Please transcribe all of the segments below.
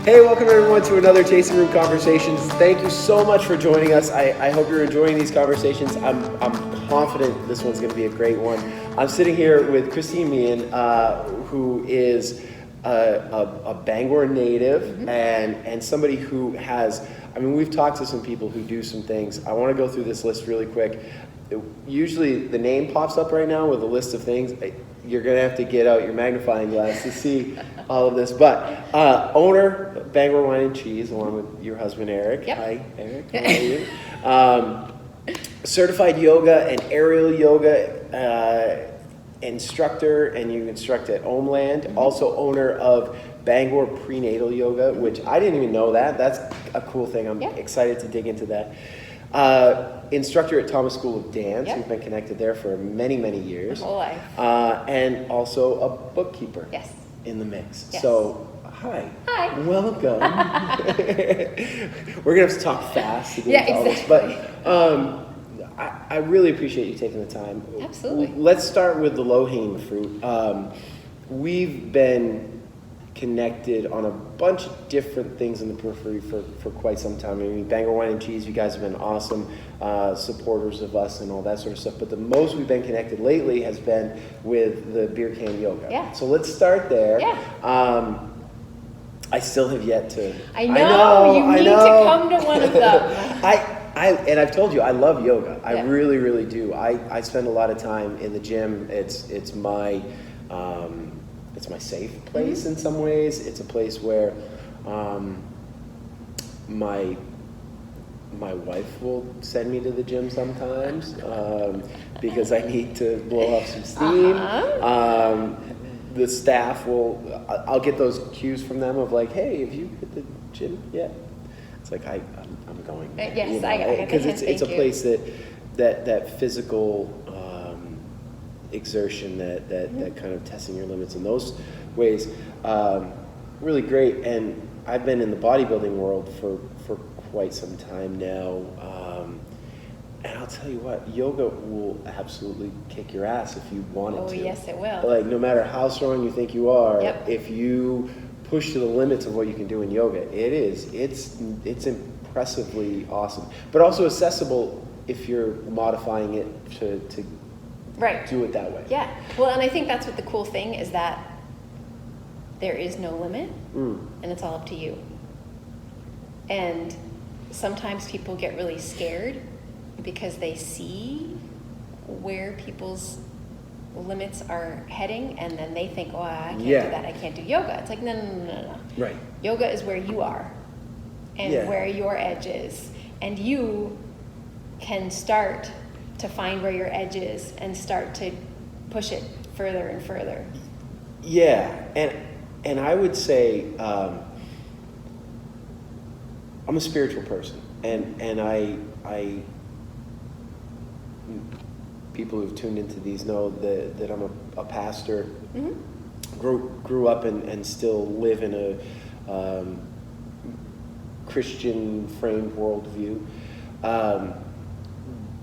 Hey, welcome everyone to another Tasting Room Conversations. Thank you so much for joining us. I hope you're enjoying these conversations. I'm confident this one's going to be a great one. I'm sitting here with Christine Mihan, who is a Bangor native and somebody who has, I mean, we've talked to some people who do some things. I want to go through this list really quick. Usually the name pops up right now with a list of things. You're going to have to get out your magnifying glass to see all of this. But owner, Bangor Wine and Cheese, along with your husband, Eric. Yep. Hi, Eric. How are you? Certified yoga and aerial yoga instructor, and you instruct at Homeland. Also owner of Bangor Prenatal Yoga, which I didn't even know that. That's a cool thing. I'm excited to dig into that. Instructor at Thomas School of Dance. We've been connected there for many, many years. My whole life. And also a bookkeeper. Yes. In the mix. Yes. So, hi. Hi. Welcome. We're going to have to talk fast to get into all this. But I really appreciate you taking the time. Absolutely. Let's start with the low-hanging fruit. We've been connected on a bunch of different things in the periphery for quite some time. I mean, Bangor Wine and Cheese, you guys have been awesome supporters of us and all that sort of stuff. But the most we've been connected lately has been with the beer can yoga. Yeah. So let's start there. Yeah. I still have yet to. I know. You need to come to one of them. And I've told you, I love yoga. I really, really do. I spend a lot of time in the gym. It's my safe place in some ways. It's a place where my wife will send me to the gym sometimes because I need to blow off some steam. The staff I'll get those cues from them of like, hey, have you hit the gym yet? It's like I'm going. Yes, you know, I get because it. it's a place that physical exertion, that kind of testing your limits in those ways, really great. And I've been in the bodybuilding world for quite some time now, and I'll tell you what, yoga will absolutely kick your ass if you want it to. Oh, yes, it will. Like, no matter how strong you think you are, Yep. if you push to the limits of what you can do in yoga, it's impressively awesome, but also accessible if you're modifying it to do it that way. Yeah. Well, and I think that's what the cool thing is, that there is no limit, and it's all up to you. And sometimes people get really scared because they see where people's limits are heading, and then they think, oh, I can't do that, I can't do yoga. It's like, no. Right. Yoga is where you are and where your edge is. And you can start to find where your edge is and start to push it further and further. Yeah, and I would say I'm a spiritual person, and I people who've tuned into these know that I'm a pastor. Grew up and still live in a Christian framed worldview.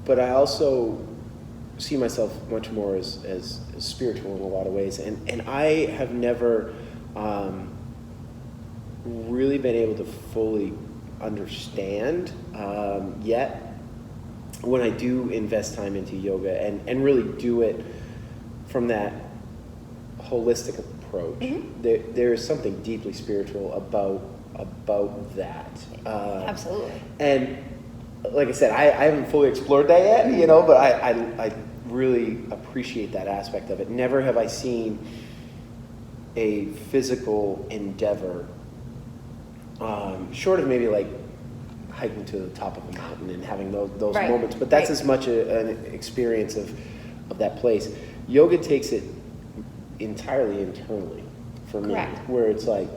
But I also see myself much more as spiritual in a lot of ways. And I have never really been able to fully understand yet, when I do invest time into yoga and really do it from that holistic approach. There is something deeply spiritual about that. Absolutely. And like I said, I haven't fully explored that yet, but I really appreciate that aspect of it. Never have I seen a physical endeavor, short of maybe like hiking to the top of a mountain and having those moments, but that's as much an experience of that place. Yoga takes it entirely internally for me, where it's like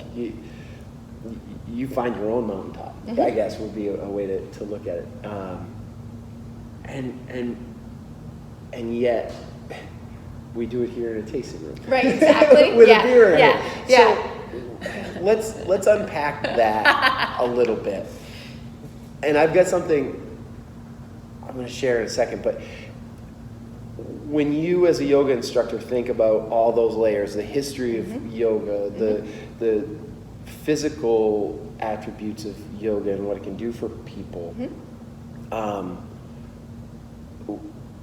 you find your own mountaintop, I guess would be a way to look at it. And yet we do it here in a tasting room. Right, exactly. With a beer in it. Yeah. So let's unpack that a little bit. And I've got something I'm going to share in a second, but when you as a yoga instructor think about all those layers, the history of yoga, the physical attributes of yoga and what it can do for people,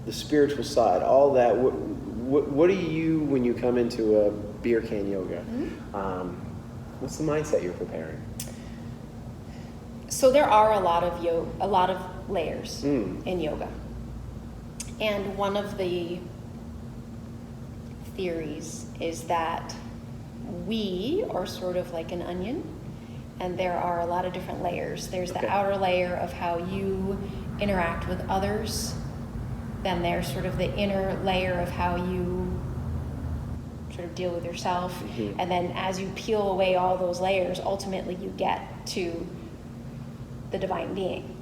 the spiritual side, all that. What do you, when you come into a beer can yoga, what's the mindset you're preparing? So there are a lot of layers in yoga. And one of the theories is that we are sort of like an onion, and there are a lot of different layers. There's the outer layer of how you interact with others, then there's sort of the inner layer of how you sort of deal with yourself, and then as you peel away all those layers, ultimately you get to the divine being.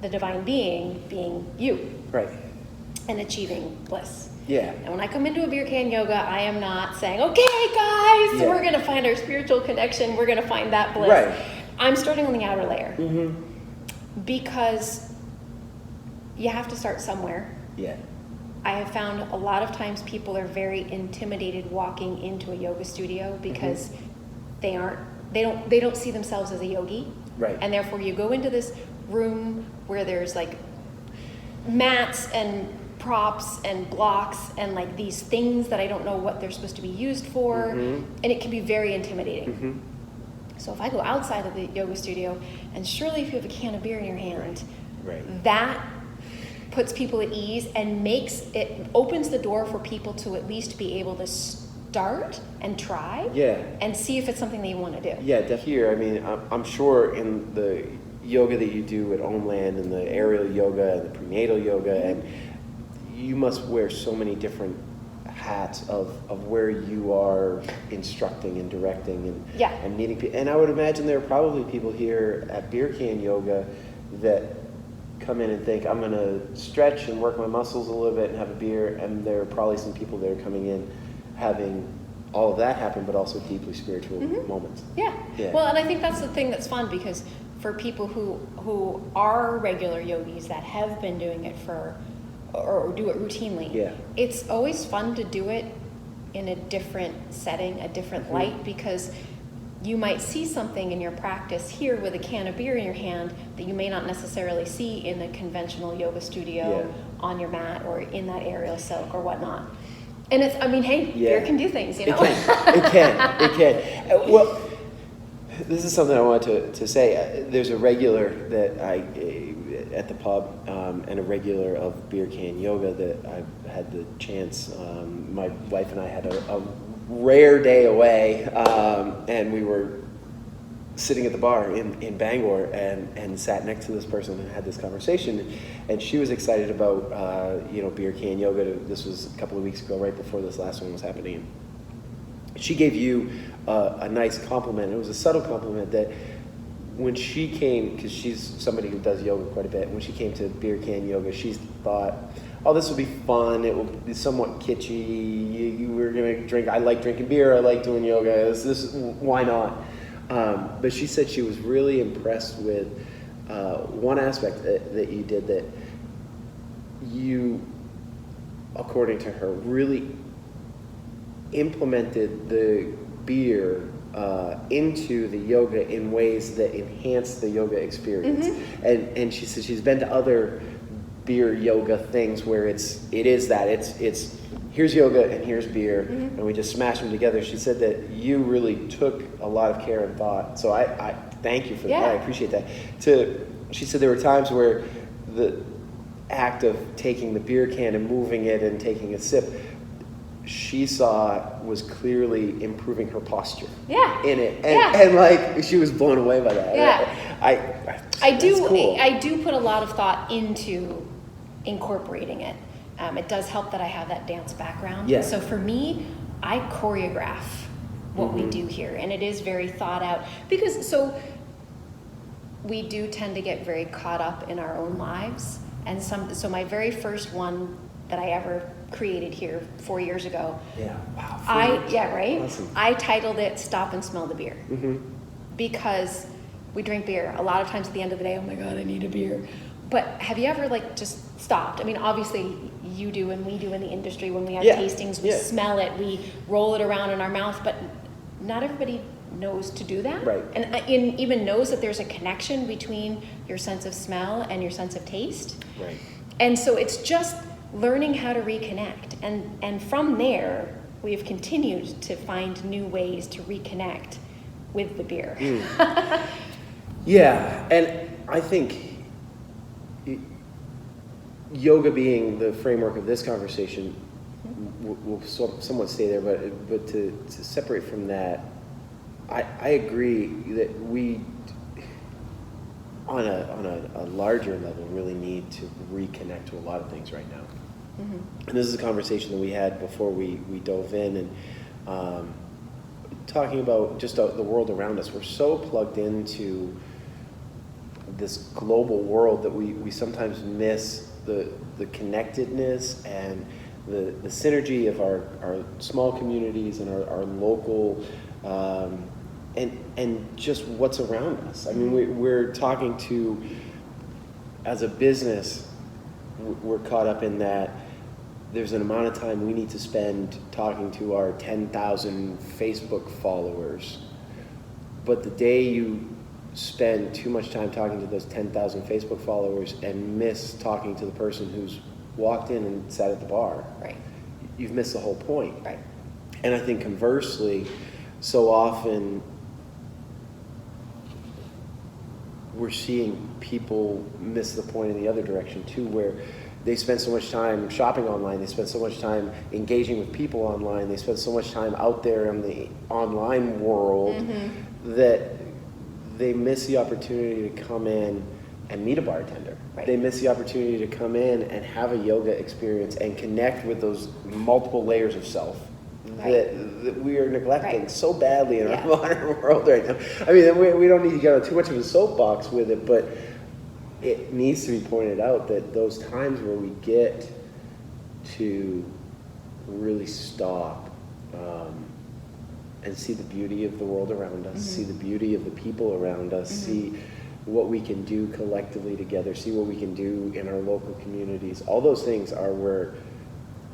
The divine being being you. Right. And achieving bliss. Yeah. And when I come into a beer can yoga, I am not saying, okay, guys, we're going to find our spiritual connection. We're going to find that bliss. Right. I'm starting on the outer layer. Because you have to start somewhere. Yeah. I have found a lot of times people are very intimidated walking into a yoga studio because they don't see themselves as a yogi. Right. And therefore you go into this room where there's like mats and props and blocks and like these things that I don't know what they're supposed to be used for, and it can be very intimidating. So if I go outside of the yoga studio, and surely if you have a can of beer in your hand, that puts people at ease and opens the door for people to at least be able to start and try and see if it's something that you want to do. Yeah, definitely. Here, I mean, I'm sure in the yoga that you do at Homeland and the aerial yoga and the prenatal yoga, and you must wear so many different hats of where you are instructing and directing and meeting people. And I would imagine there are probably people here at Beer Can Yoga that come in and think, I'm going to stretch and work my muscles a little bit and have a beer, and there are probably some people that are coming in having all of that happen, but also deeply spiritual moments. Yeah. Well, and I think that's the thing that's fun, because for people who are regular yogis that have been doing it or do it routinely, it's always fun to do it in a different setting, a different light, because you might see something in your practice here with a can of beer in your hand that you may not necessarily see in a conventional yoga studio on your mat or in that aerial silk or whatnot. And it's, I mean, hey, beer can do things, you know? It can. Well, this is something I wanted to say. There's a regular that at the pub, and a regular of Beer Can Yoga that I've had the chance. My wife and I had a rare day away, and we were sitting at the bar in Bangor and sat next to this person and had this conversation, and she was excited about Beer Can Yoga. This was a couple of weeks ago, right before this last one was happening. She gave you a nice compliment. It was a subtle compliment that when she came, because she's somebody who does yoga quite a bit, when she came to Beer Can Yoga, she thought, oh, this will be fun. It will be somewhat kitschy. You were going to drink. I like drinking beer. I like doing yoga. Why not? But she said she was really impressed with one aspect that you did, that you, according to her, really implemented the beer into the yoga in ways that enhance the yoga experience. And she said she's been to other beer yoga things where it's here's yoga and here's beer, and we just smash them together. She said that you really took a lot of care and thought. So I thank you for that. I appreciate that. She said there were times where the act of taking the beer can and moving it and taking a sip, she saw was clearly improving her posture in it. And like, she was blown away by that. I do put a lot of thought into incorporating it. It does help that I have that dance background. So for me, I choreograph what we do here, and it is very thought out, because we do tend to get very caught up in our own lives. And so my very first one that I ever created here 4 years ago. Awesome. I titled it "Stop and Smell the Beer," because we drink beer a lot of times at the end of the day. Oh my God, I need a beer. But have you ever just stopped? I mean, obviously you do, and we do in the industry when we have tastings. We smell it, we roll it around in our mouth, but not everybody knows to do that. Right. And even knows that there's a connection between your sense of smell and your sense of taste. Right. And so it's just learning how to reconnect. And from there, we've continued to find new ways to reconnect with the beer. Yeah, and I think yoga being the framework of this conversation will somewhat stay there, but to separate from that, I agree that we, on a larger level, really need to reconnect to a lot of things right now. And this is a conversation that we had before we dove in, and talking about just the world around us. We're so plugged into this global world that we sometimes miss the connectedness and the synergy of our small communities and our local and just what's around us. I mean, we're talking to, as a business, we're caught up in that there's an amount of time we need to spend talking to our 10,000 Facebook followers. But the day you spend too much time talking to those 10,000 Facebook followers and miss talking to the person who's walked in and sat at the bar, Right. you've missed the whole point. Right. And I think conversely, so often we're seeing people miss the point in the other direction too, where they spend so much time shopping online, they spend so much time engaging with people online, they spend so much time out there in the online world that they miss the opportunity to come in and meet a bartender. Right. They miss the opportunity to come in and have a yoga experience and connect with those multiple layers of self that we are neglecting so badly in our modern world right now. I mean, we don't need to get on too much of a soapbox with it, but it needs to be pointed out that those times where we get to really stop and see the beauty of the world around us, see the beauty of the people around us, see what we can do collectively together, see what we can do in our local communities. All those things are where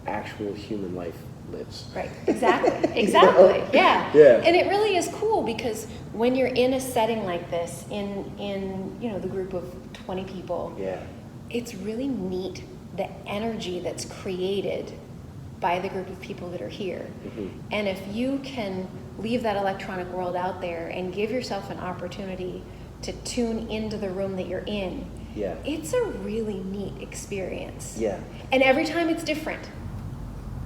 actual human life lives. Right, exactly, exactly, yeah. Yeah. And it really is cool because when you're in a setting like this, in the group of 20 people, it's really neat the energy that's created by the group of people that are here. And if you can leave that electronic world out there and give yourself an opportunity to tune into the room that you're in, it's a really neat experience. And every time it's different.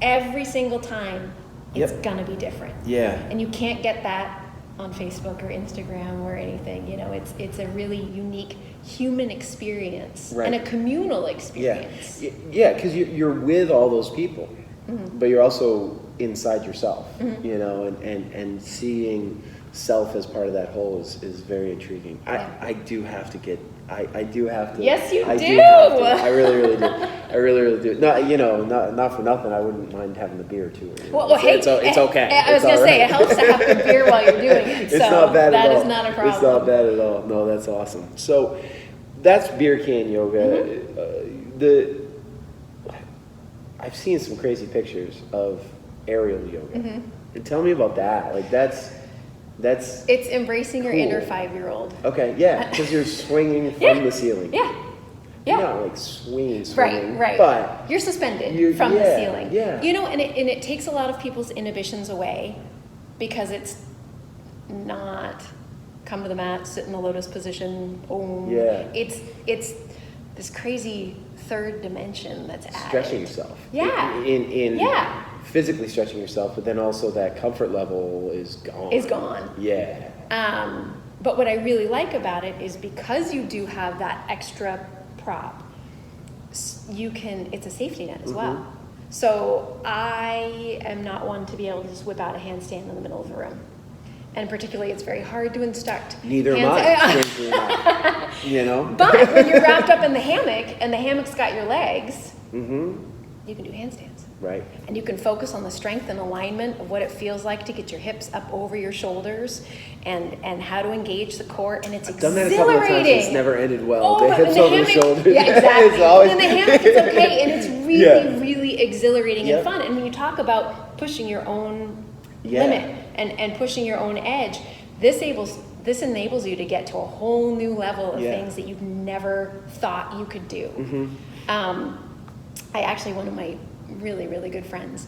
Every single time it's gonna be different. And you can't get that on Facebook or Instagram or anything. You know, it's a really unique human experience and a communal experience. Yeah, because you're with all those people, but you're also inside yourself, you know, and seeing self as part of that whole is very intriguing. I do have to get, I do have to. Yes, you do. I really do. I really do. Not for nothing. I wouldn't mind having the beer too. Well, hey, it's okay. I was going to say, it helps to have the beer while you're doing it. It's not bad at all. That is not a problem. It's not bad at all. No, that's awesome. So that's beer can yoga. I've seen some crazy pictures of aerial yoga. And tell me about that. Like that's it's embracing your cool. inner 5-year-old. Okay, yeah, because you're swinging from the ceiling. You're not like swinging, right. But you're suspended from the ceiling. Yeah. You know, and it takes a lot of people's inhibitions away because it's not come to the mat, sit in the lotus position, boom. It's this crazy third dimension that's added. Stretching yourself. In physically stretching yourself, but then also that comfort level is gone. Yeah. But what I really like about it is because you do have that extra prop, it's a safety net as well. So I am not one to be able to just whip out a handstand in the middle of the room. And particularly, it's very hard to instruct. Neither am I. You know? But when you're wrapped up in the hammock and the hammock's got your legs, you can do handstands. Right. And you can focus on the strength and alignment of what it feels like to get your hips up over your shoulders and how to engage the core. And it's exhilarating. I've done that a couple of times. It's never ended well. Oh, the hips over the shoulders. Yeah, exactly. It's always... And in the hammock, it's okay. And it's really, really exhilarating and fun. And when you talk about pushing your own limit and pushing your own edge, this enables you to get to a whole new level of Yeah. things that you've never thought you could do. I actually, one of my really, really good friends,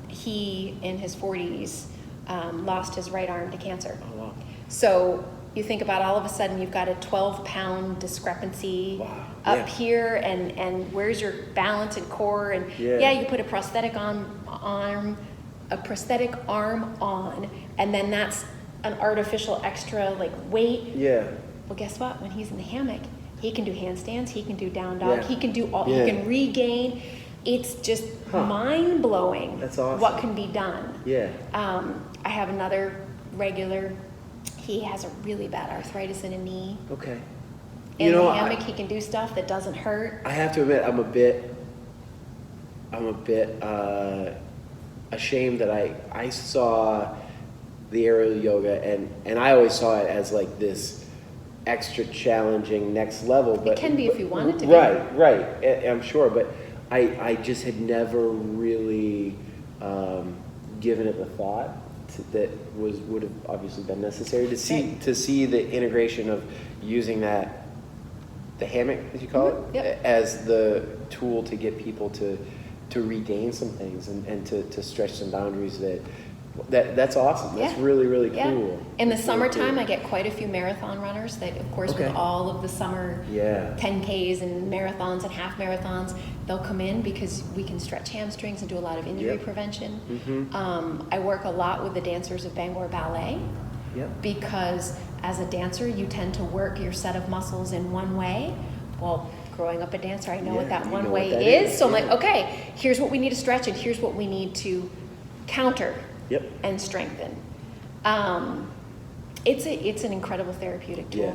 he in his 40s lost his right arm to cancer. Oh, wow. So you think about all of a sudden you've got a 12-pound discrepancy up here, and where's your balance and core, and you put a prosthetic arm on, and then that's an artificial extra like weight. Yeah. Well, guess what? When he's in the hammock, he can do handstands, he can do down dog, Yeah. he can do all, Yeah. he can regain. It's just mind blowing. That's awesome. What can be done. Yeah. I have another regular. He has a really bad arthritis in a knee. Okay. In the hammock, he can do stuff that doesn't hurt. I have to admit, I'm a bit ashamed that I saw the aerial yoga, and I always saw it as like this extra challenging next level. But it can be if you want it to be. Right. I'm sure, but I just had never really given it the thought that would have obviously been necessary to see the integration of using the hammock, as you call it, as the tool to get people to regain some things and to stretch some boundaries. That's awesome. That's really, really cool. In the summertime, I get quite a few marathon runners that, of course, with all of the summer 10Ks and marathons and half marathons, they'll come in because we can stretch hamstrings and do a lot of injury prevention. I work a lot with the dancers of Bangor Ballet because as a dancer, you tend to work your set of muscles in one way. Well, growing up a dancer, I know what that one way is. So I'm like, okay, here's what we need to stretch and here's what we need to counter and strengthen. It's an incredible therapeutic tool. Yeah.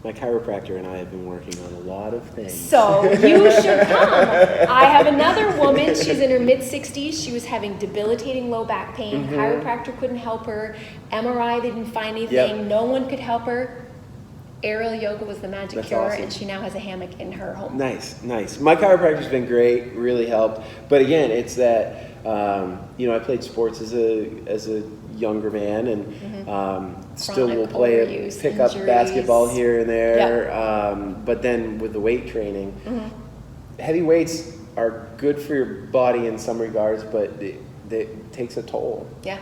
My chiropractor and I have been working on a lot of things. So you should come. I have another woman, she's in her mid-60s. She was having debilitating low back pain. Chiropractor couldn't help her. MRI, they didn't find anything. No one could help her. Aerial yoga was the magic cure, and she now has a hammock in her home. Nice. My chiropractor's been great, really helped. But again, it's that, I played sports as a younger man, and still will pick up basketball here and there. But then with the weight training, heavy weights are good for your body in some regards, but it takes a toll. Yeah.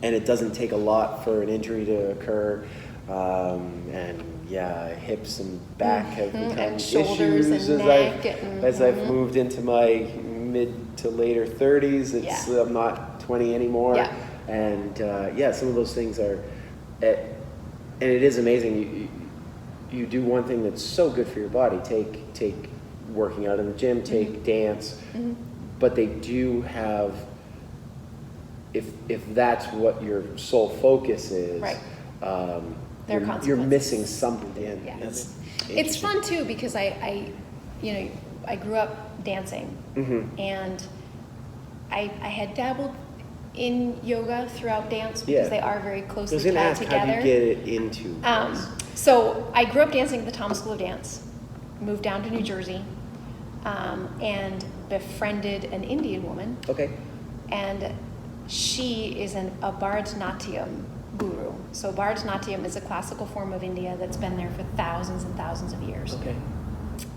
And it doesn't take a lot for an injury to occur. And hips and back have become and shoulders issues and as I've moved into my mid to later 30s. I'm not 20 anymore. And some of those things are, and it is amazing. You do one thing that's so good for your body. Take working out in the gym. Take dance. But they do have, if that's what your sole focus is, you're missing something. It's fun too because I grew up dancing, and I had dabbled in yoga throughout dance because they are very closely tied together. How do you get it into? So I grew up dancing at the Thomas School of Dance, moved down to New Jersey, and befriended an Indian woman. Okay. And she is a Bharatanatyam guru. So Bharatanatyam is a classical form of India that's been there for thousands and thousands of years. Okay.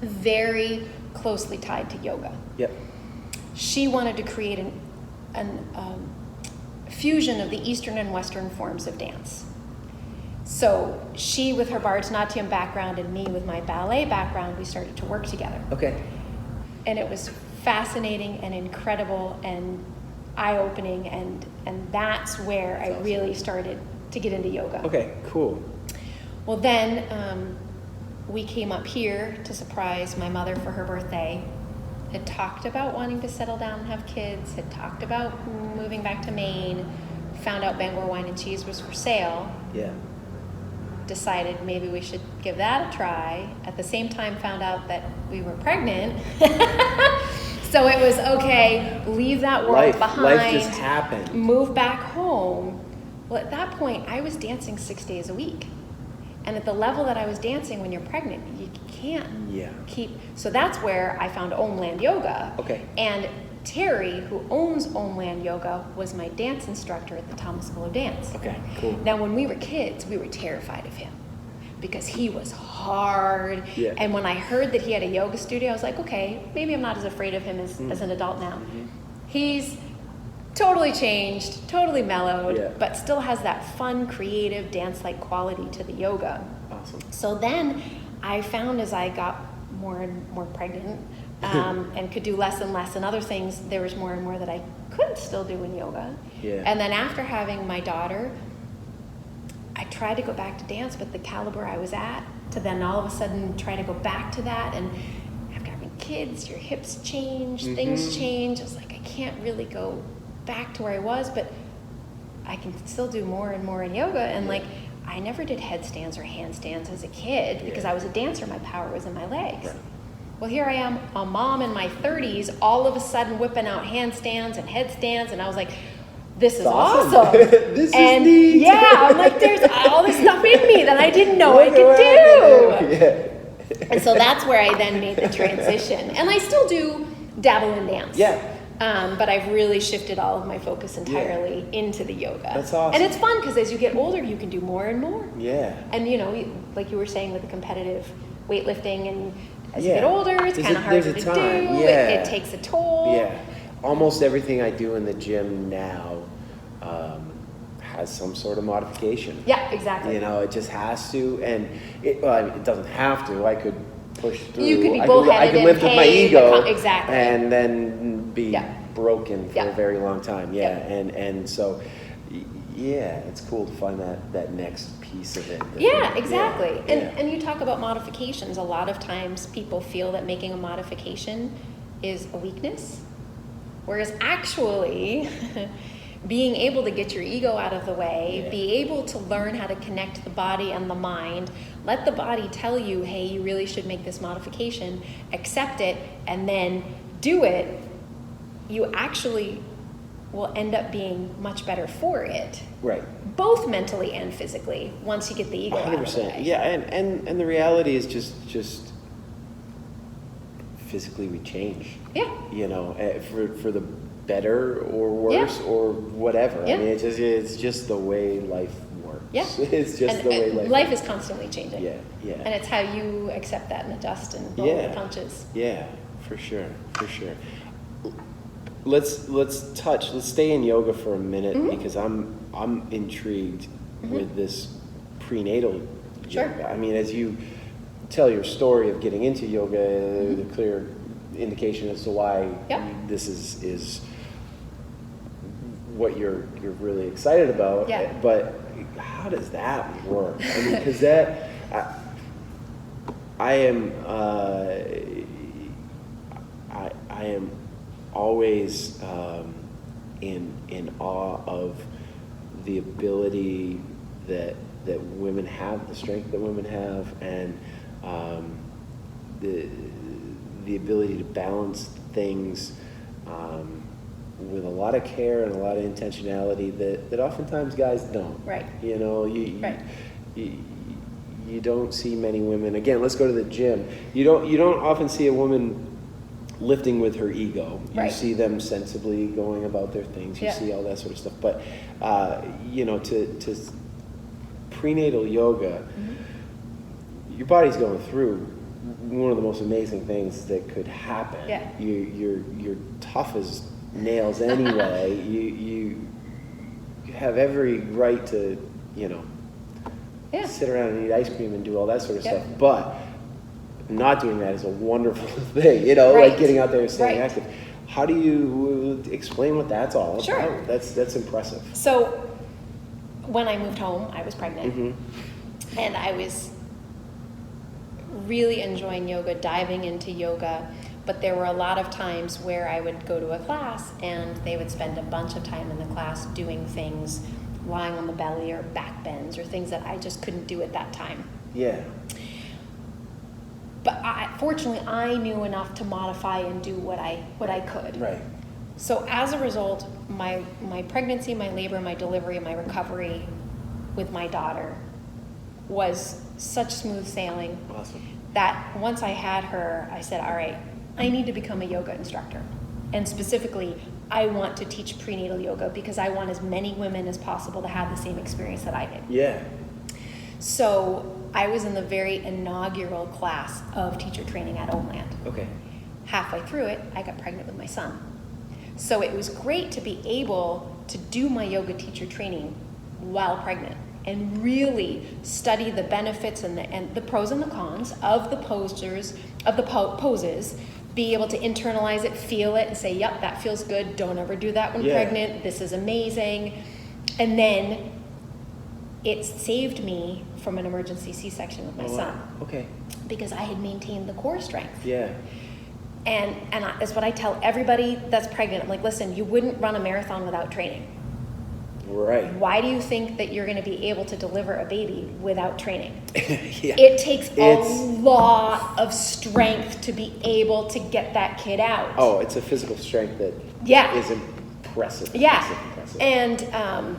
Very closely tied to yoga. Yep. She wanted to create an fusion of the Eastern and Western forms of dance. So she, with her Bharatanatyam background, and me with my ballet background, we started to work together. Okay. And it was fascinating and incredible and eye-opening, and that's where I really started to get into yoga. Okay, cool. Well, then we came up here to surprise my mother for her birthday. Had talked about wanting to settle down and have kids, had talked about moving back to Maine, found out Bangor Wine and Cheese was for sale. Yeah. Decided maybe we should give that a try. At the same time, found out that we were pregnant. So it was, okay, leave that world behind. Life just happened. Move back home. Well, at that point, I was dancing 6 days a week. And at the level that I was dancing when you're pregnant, you can't keep. So that's where I found Om Land Yoga. Okay. And Terry, who owns Homeland Yoga, was my dance instructor at the Thomas School of Dance. Okay, cool. Now, when we were kids, we were terrified of him because he was hard. Yeah. And when I heard that he had a yoga studio, I was like, okay, maybe I'm not as afraid of him as an adult now. He's totally changed, totally mellowed, but still has that fun, creative, dance-like quality to the yoga. Awesome. So then I found as I got more and more pregnant and could do less and less and other things, there was more and more that I could still do in yoga. Yeah. And then after having my daughter, I tried to go back to dance, but the caliber I was at, to then all of a sudden try to go back to that, and after having kids, your hips change, things change. I was like, I can't really go back to where I was, but I can still do more and more in yoga. And like, I never did headstands or handstands as a kid because I was a dancer. My power was in my legs. Right. Well, here I am, a mom in my 30s, all of a sudden whipping out handstands and headstands, and I was like, this is awesome. This and is neat. yeah, I'm like, there's all this stuff in me that I didn't know I could do. Yeah. And so that's where I then made the transition. And I still do dabble in dance. Yeah. But I've really shifted all of my focus entirely into the yoga. That's awesome. And it's fun because as you get older, you can do more and more. Yeah. And you know, like you were saying with the competitive weightlifting, and as you get older, it's kind of harder to do. It takes a toll. Yeah. Almost everything I do in the gym now has some sort of modification. Yeah, exactly. You know, it just has to, and it doesn't have to. I could push through. You could be bullheaded I could lift with my ego, exactly, and then be broken for a very long time. Yeah, and so, yeah, it's cool to find that next piece of it. Yeah, exactly. And you talk about modifications. A lot of times people feel that making a modification is a weakness, whereas actually being able to get your ego out of the way, be able to learn how to connect the body and the mind, let the body tell you, hey, you really should make this modification, accept it, and then do it, you actually will end up being much better for it. Right. Both mentally and physically, once you get the ego 100%. Out of the way. Yeah, and the reality is just physically we change. Yeah. You know, for the better or worse or whatever. I mean, it's just the way life works. Yeah. It's just the way life is constantly changing. Yeah, yeah. And it's how you accept that and adjust and roll the punches. Yeah, for sure. Let's stay in yoga for a minute because I'm intrigued with this prenatal yoga. I mean, as you tell your story of getting into yoga, the clear indication as to why this is what you're really excited about. Yeah. But how does that work? I mean, because I am always in awe of the ability that women have, the strength that women have, and the ability to balance things with a lot of care and a lot of intentionality that oftentimes guys don't. Right. You know, you don't see many women. Again, let's go to the gym. You don't often see a woman lifting with her ego. You see them sensibly going about their things. You see all that sort of stuff. But you know, to prenatal yoga, your body's going through one of the most amazing things that could happen. Yeah. You're tough as nails anyway. you have every right to, you know, sit around and eat ice cream and do all that sort of stuff. But not doing that is a wonderful thing, you know, like getting out there and staying active. How do you explain what that's all about? Sure. That's impressive. So when I moved home, I was pregnant, and I was really enjoying yoga, diving into yoga, but there were a lot of times where I would go to a class and they would spend a bunch of time in the class doing things, lying on the belly or back bends or things that I just couldn't do at that time. Yeah. But fortunately, I knew enough to modify and do what I could. Right. So as a result, my pregnancy, my labor, my delivery, my recovery with my daughter was such smooth sailing. Awesome. That once I had her, I said, all right, I need to become a yoga instructor. And specifically, I want to teach prenatal yoga because I want as many women as possible to have the same experience that I did. Yeah. So I was in the very inaugural class of teacher training at Homeland. Okay. Halfway through it, I got pregnant with my son. So it was great to be able to do my yoga teacher training while pregnant and really study the benefits and the pros and the cons of the poses, be able to internalize it, feel it, and say, yep, that feels good. Don't ever do that when pregnant. This is amazing. And then it saved me from an emergency C-section with my son. Okay. Because I had maintained the core strength. Yeah. And that's what I tell everybody that's pregnant. I'm like, listen, you wouldn't run a marathon without training. Right. Why do you think that you're going to be able to deliver a baby without training? Yeah. It takes a lot of strength to be able to get that kid out. Oh, it's a physical strength that is impressive. Yeah. Impressive. And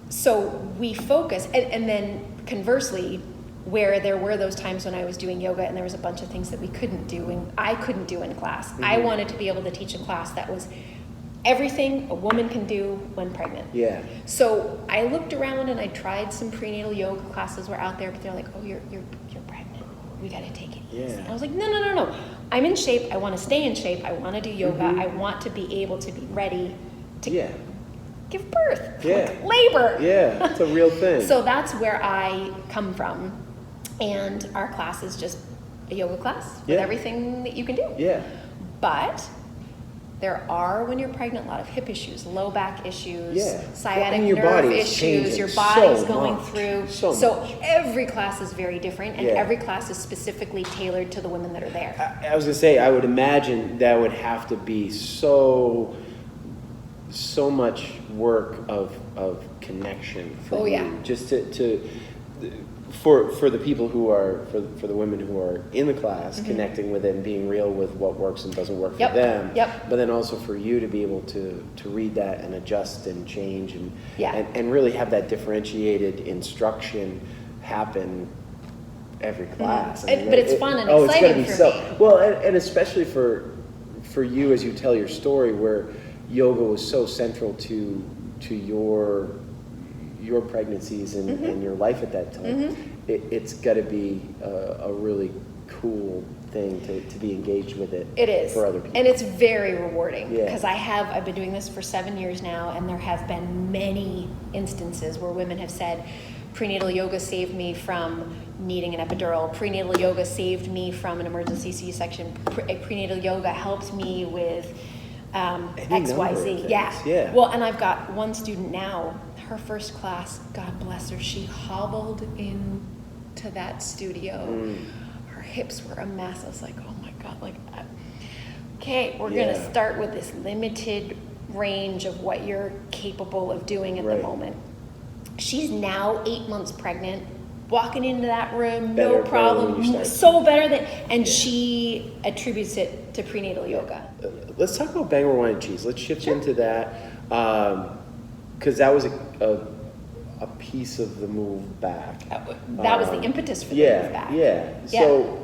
so we focus. And then conversely, where there were those times when I was doing yoga and there was a bunch of things that we couldn't do and I couldn't do in class. Mm-hmm. I wanted to be able to teach a class that was everything a woman can do when pregnant. Yeah. So I looked around and I tried some prenatal yoga classes were out there, but they're like, oh, you're pregnant. We got to take it easy. And I was like, no. I'm in shape. I want to stay in shape. I want to do yoga. Mm-hmm. I want to be able to be ready to give birth. Like labor. Yeah, it's a real thing. So that's where I come from. And our class is just a yoga class with everything that you can do. Yeah. But there are, when you're pregnant, a lot of hip issues, low back issues, sciatic nerve issues. Your body's going through. So every class is very different, and every class is specifically tailored to the women that are there. I was going to say, I would imagine that would have to be so much work of connection for you. Just for the people who are, for the women who are in the class, connecting with it and being real with what works and doesn't work for them. But then also for you to be able to read that and adjust and change and really have that differentiated instruction happen every class. But it's fun and exciting for me. Well, and especially for you as you tell your story, where yoga was so central to your pregnancies and your life at that time, it's got to be a really cool thing to be engaged with it. It is for other people, and it's very rewarding because I've been doing this for 7 years now, and there have been many instances where women have said, prenatal yoga saved me from needing an epidural. Prenatal yoga saved me from an emergency C-section. Prenatal yoga helped me with XYZ. Yeah. Well, and I've got one student now. Her first class, God bless her, she hobbled into that studio. Her hips were a mess. I was like, oh my God, okay, we're going to start with this limited range of what you're capable of doing at the moment. She's now 8 months pregnant, walking into that room, no problem, so better than, and she attributes it to prenatal yoga. Let's talk about Bangor Wine and Cheese. Let's shift into that. Because that was a piece of the move back. That was the impetus for the move back. So,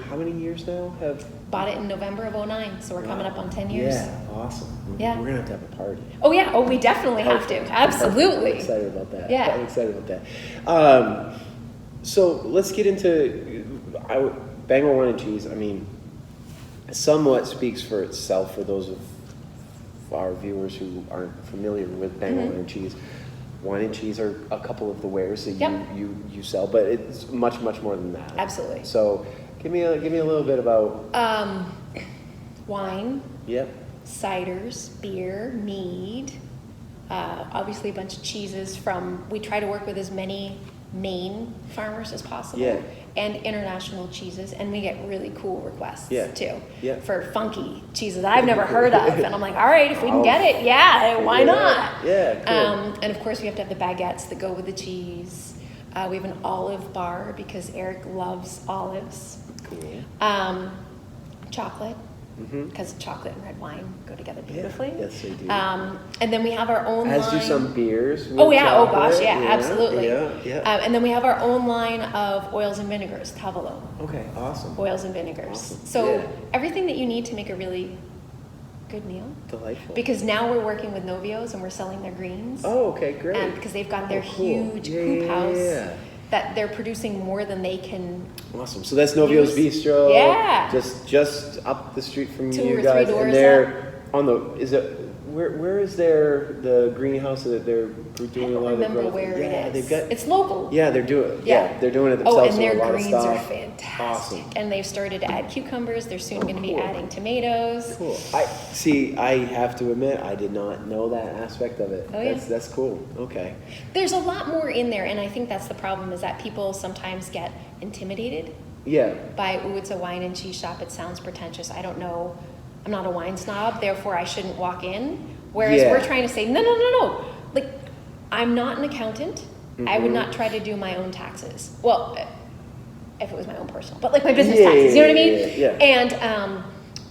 how many years now have... Bought it in November of 2009, so we're coming up on 10 years. Yeah, awesome. Yeah. We're going to have a party. Oh, yeah. Oh, we definitely have to. Absolutely. I'm excited about that. Yeah. I'm excited about that. So, let's get into Bangor Wine and Cheese. Somewhat speaks for itself for those of our viewers who aren't familiar with Bangor Wine and Cheese. Wine and cheese are a couple of the wares that you sell, but it's much more than that. Absolutely. So give me a little bit about wine. Yep. Ciders, beer, mead. Obviously a bunch of cheeses we try to work with as many Maine farmers as possible. Yeah. And international cheeses, and we get really cool requests too for funky cheeses that I've never heard of, and I'm like, all right, if we can get it, why not? Yeah, cool. And of course we have to have the baguettes that go with the cheese. We have an olive bar because Eric loves olives. Cool. Chocolate, because chocolate and red wine go together beautifully. Yes, they do. And then we have our own As line. do some beers. Oh yeah, chocolate. oh gosh, absolutely. Yeah. And then we have our own line of oils and vinegars, Tavolo. Okay, awesome. Oils and vinegars. Awesome. So everything that you need to make a really good meal. Delightful. Because now we're working with Novios and we're selling their greens. Oh, okay, great. And because they've got their cool. huge Yeah, hoop yeah, house yeah. that they're producing more than they can. Awesome. So that's Novio's Bistro. Yeah. Just up the street from 2 you or 3 guys, doors and they're on the. Is it where is the greenhouse that they're doing a lot of the growth? I don't remember where it is. They've got. It's local. Yeah, they're doing. Yeah, they're doing it Oh, themselves. and their a lot greens of are stuff. fantastic. Awesome. And they've started to add cucumbers. They're soon going to be cool. adding tomatoes. Cool. I have to admit, I did not know that aspect of it. Oh, yeah. That's cool. Okay. There's a lot more in there, and I think that's the problem, is that people sometimes get intimidated Yeah. by, ooh, it's a wine and cheese shop, it sounds pretentious, I don't know, I'm not a wine snob, therefore I shouldn't walk in. Whereas Yeah. we're trying to say, no. Like, I'm not an accountant. I would not try to do my own taxes. Well, if it was my own personal, but like my business taxes, you know what I mean? Yeah. And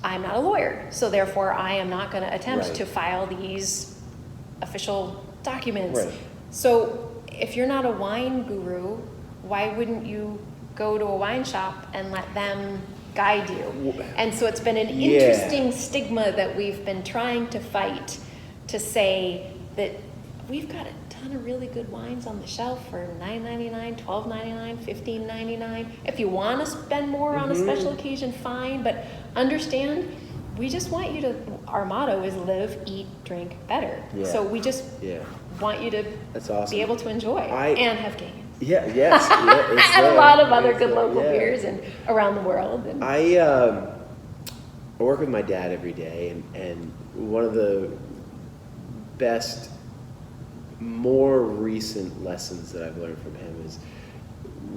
I'm not a lawyer, so therefore I am not going to attempt Right. to file these official documents. Right. So if you're not a wine guru, why wouldn't you go to a wine shop and let them guide you? And so it's been an interesting stigma that we've been trying to fight, to say that we've got a ton of really good wines on the shelf for $9.99, $12.99, $15.99. If you want to spend more on a special occasion, fine, but understand, we just want you to, our motto is live, eat, drink better. Yeah. So we just want you to That's awesome. be able to enjoy and have gains. Yeah. Yes. Yeah, it's And a there. lot of other It's good there, local yeah. beers and around the world. And I work with my dad every day, and one of the best, more recent lessons that I've learned from him is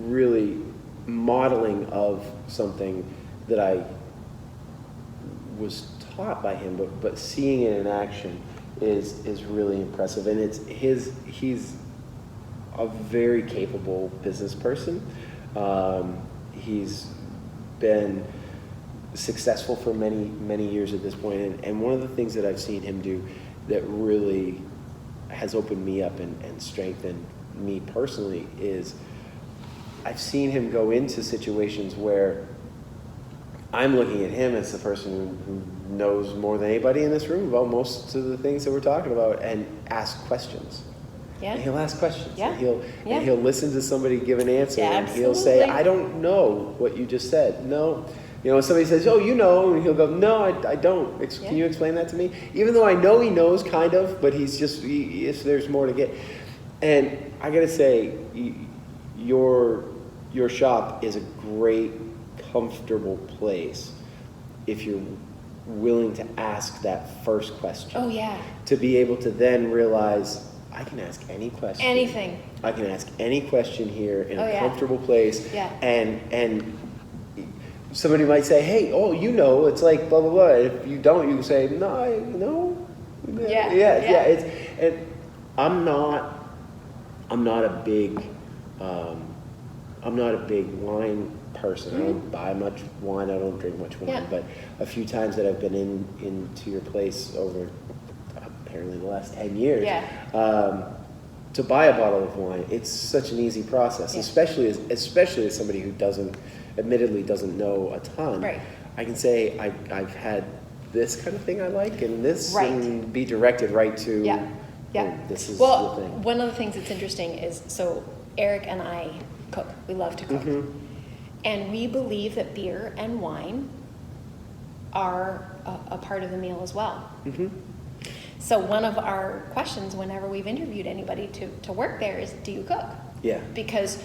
really modeling of something that I was taught by him, but seeing it in action is really impressive. And he's a very capable business person. He's been successful for many years at this point, and one of the things that I've seen him do that really has opened me up and strengthened me personally is I've seen him go into situations where I'm looking at him as the person who knows more than anybody in this room about most of the things that we're talking about, and ask questions. yeah. And he'll ask questions. Yeah. And he'll listen to somebody give an answer, Yeah, and he'll say, absolutely. "I don't know what you just said." No. You know, somebody says, "Oh, you know," and he'll go, "No, I don't. Can you explain that to me?" Even though I know he knows, kind of, but he's just, if there's more to get. And I gotta say, your shop is a great, comfortable place if you're willing to ask that first question. Oh, yeah. To be able to then realize, I can ask any question. Anything. I can ask any question here in Oh, a yeah. comfortable place. Yeah. And somebody might say, "Hey, oh, you know, it's like blah blah blah." If you don't, you say, "No, I know." Yeah. It's I'm not a big wine person. I don't buy much wine. I don't drink much wine. Yeah. But a few times that I've been into your place over apparently the last 10 years. To buy a bottle of wine, it's such an easy process, especially as somebody who admittedly doesn't know a ton. Right. I can say I've had this kind of thing I like, and this, Right. and be directed right to. Yeah. oh, this is Well, the thing. one of the things that's interesting is, so Eric and I cook. We love to cook. And we believe that beer and wine are a part of the meal as well. So one of our questions whenever we've interviewed anybody to work there is, do you cook? Yeah. Because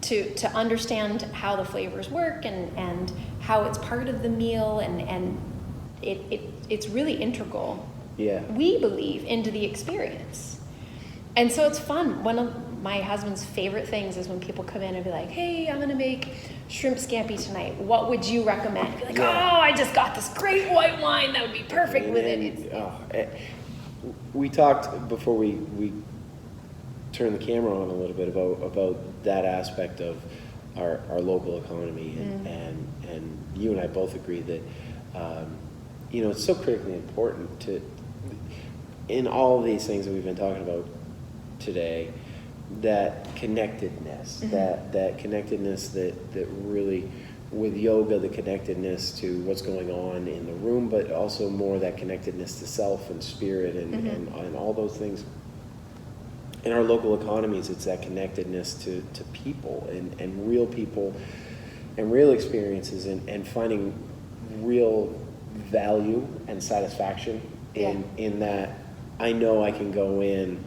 to understand how the flavors work and how it's part of the meal, and it's really integral, Yeah. we believe, into the experience. And so it's fun. One of my husband's favorite things is when people come in and be like, "Hey, I'm gonna make shrimp scampi tonight. What would you recommend?" Be like, "Oh, I just got this great white wine that would be perfect with it." We talked before we turned the camera on a little bit about that aspect of our local economy, and you and I both agree that it's so critically important to, in all of these things that we've been talking about today, that connectedness, that connectedness that really with yoga, the connectedness to what's going on in the room, but also more that connectedness to self and spirit and all those things. In our local economies, it's that connectedness to people and real people and real experiences and finding real value and satisfaction in that. I know I can go in,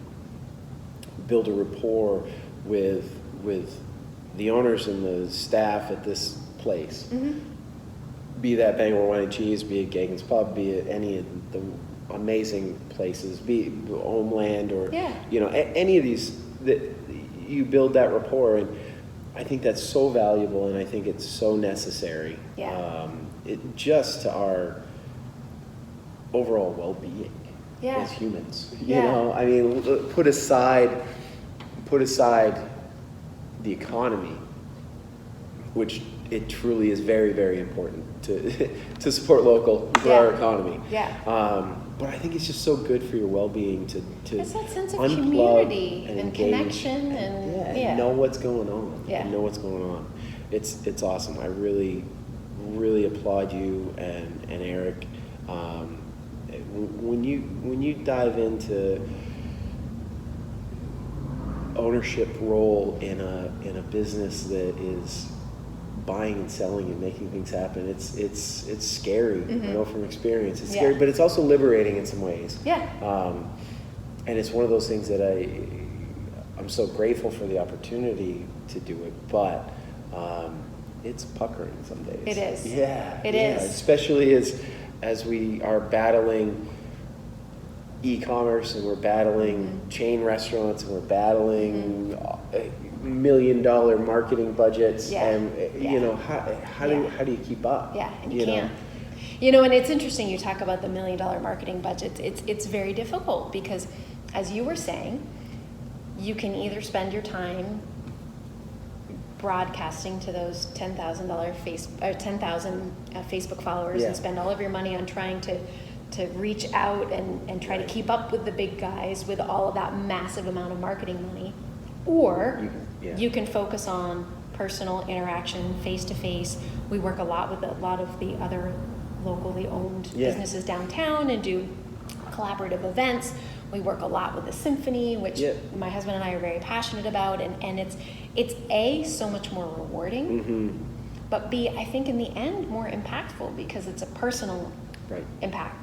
build a rapport with the owners and the staff at this place, be that Bangor Wine and Cheese, be it Gagan's Pub, be it any of the amazing places, be it Homeland or any of these, that you build that rapport, and I think that's so valuable, and I think it's so necessary. It just to our overall well-being as humans. You know, I mean, put aside the economy, which it truly is very, very important to support local for our economy. But I think it's just so good for your well-being to it's that sense of unplug community and engage connection and know what's going on. And know what's going on. It's awesome. I really, really applaud you and Eric. When you dive into ownership role in a business that is buying and selling and making things happen, it's scary. I know from experience, it's scary, but it's also liberating in some ways. And it's one of those things that I'm so grateful for the opportunity to do it, but it's puckering some days. It is. It is. Especially as we are battling e-commerce and we're battling chain restaurants and we're battling $1 million marketing budgets and you know how do you keep up? And you can't. You know, and it's interesting you talk about the $1 million marketing budgets. It's very difficult because, as you were saying, you can either spend your time broadcasting to those 10,000 Facebook followers and spend all of your money on trying to reach out and try to keep up with the big guys with all of that massive amount of marketing money, or you can focus on personal interaction, face-to-face. We work a lot with a lot of the other locally owned businesses downtown and do collaborative events. We work a lot with the symphony, which my husband and I are very passionate about, and it's A, so much more rewarding, but B, I think in the end more impactful because it's a personal impact.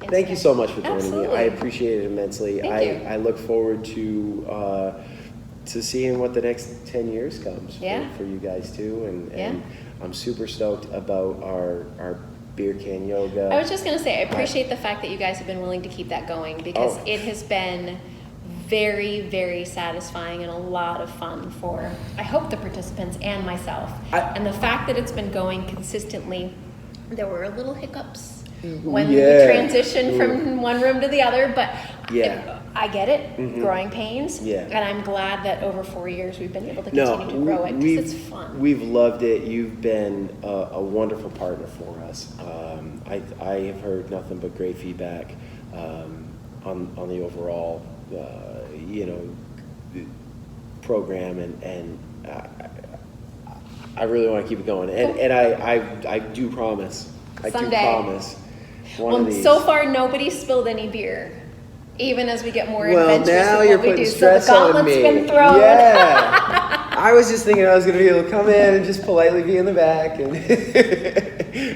Thank you so much for joining me. I appreciate it immensely. Thank you. I look forward to seeing what the next 10 years comes for you guys too, and I'm super stoked about our beer can yoga. I was just going to say, I appreciate the fact that you guys have been willing to keep that going because it has been very, very satisfying and a lot of fun for, I hope, the participants and myself. And the fact that it's been going consistently, there were little hiccups when we transitioned from one room to the other, but I get it, growing pains, and I'm glad that over 4 years we've been able to continue to grow it because it's fun. We've loved it. You've been a wonderful partner for us. I have heard nothing but great feedback on the overall program, and I really want to keep it going, and I do promise. I do promise. So far nobody's spilled any beer, even as we get more adventurous now with you're what we putting do. stress So the on gauntlet's me. been thrown. I was just thinking I was going to be able to come in and just politely be in the back, and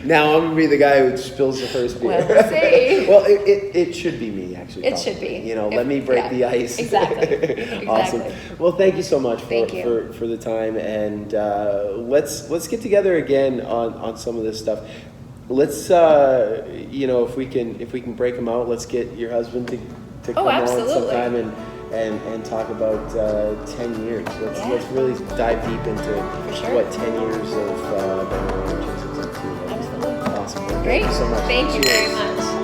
now I'm going to be the guy who spills the first beer. Well, we'll see. Well, it should be me, actually. It should be. Let me break the ice. Exactly. Awesome. Well, thank you so much for the time, and let's get together again on some of this stuff. Let's if we can break them out, let's get your husband to come on sometime and talk about 10 years. Let's really dive deep into what 10 years of Bangor Wine and Cheese is up to. Absolutely. Awesome. Great. Thank you so much. Thank you very much.